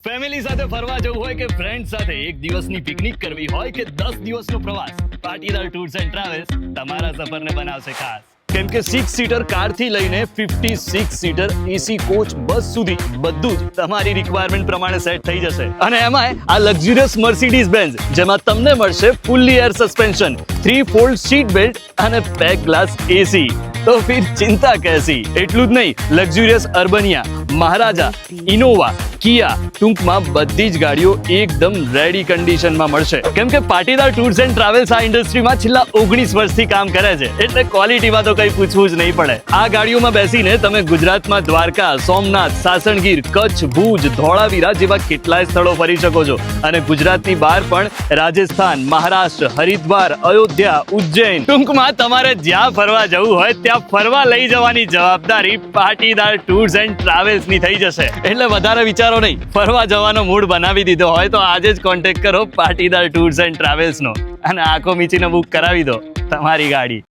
Family સાથે ફરવા જવું હોય કે ફ્રેન્ડ સાથે એક દિવસની પિકનિક કરવી હોય કે 10 દિવસનો પ્રવાસ, પાટીદાર ટૂર્સ એન્ડ ટ્રાવેલ્સ તમારા સફરને બનાવશે ખાસ. કેમ કે 6 સીટર કાર થી લઈને 56 સીટર એસી કોચ બસ સુધી બધું જ તમારી રિક્વાયરમેન્ટ પ્રમાણે સેટ થઈ જશે. અને એમાંય આ લક્ઝરિયસ મર્સિડીઝ બેન્ઝ જેમાં તમને મળશે fully air suspension, 3 fold seat belt અને પેક ગ્લાસ એસી. તો ફિર ચિંતા कैसी. એટલું જ નહીં, લક્ઝરિયસ અર્બનિયા, મહારાજા, ઇનોવા, કિયા, ટૂંકમાં બધી જ ગાડીઓ એકદમ રેડી કન્ડિશનમાં મળશે. કેમ કે પાટીદાર ટૂર્સ એન્ડ ટ્રાવેલ્સ આ ઇન્ડસ્ટ્રીમાં છેલ્લા 19 વર્ષથી કામ કરે છે, એટલે ક્વોલિટીમાં તો કંઈ પૂછવું જ નહીં પડે. આ ગાડીઓમાં બેસીને તમે ગુજરાતમાં દ્વારકા, સોમનાથ, સાસણગીર, કચ્છ, ભુજ, ધોળાવીરા જેવા કેટલાય સ્થળો ફરી શકો છો. અને ગુજરાતની બહાર પણ રાજસ્થાન, મહારાષ્ટ્ર, હરિદ્વાર, અયોધ્યા, ઉજ્જૈન, ટૂંકમાં તમારે જ્યાં ફરવા જવું હોય ત્યાં ફરવા લઈ જવાની જવાબદારી પાટીદાર ટૂર્સ એન્ડ ટ્રાવેલ્સ ની થઈ જશે. એટલે વધારે વિચારો નહીં, ફરવા જવાનો મૂડ બનાવી દીધો હોય તો આજે જ કોન્ટેક્ટ કરો પાટીદાર ટૂર્સ એન્ડ ટ્રાવેલ્સ નો અને આંખો મીચીને બુક કરાવી દો તમારી ગાડી.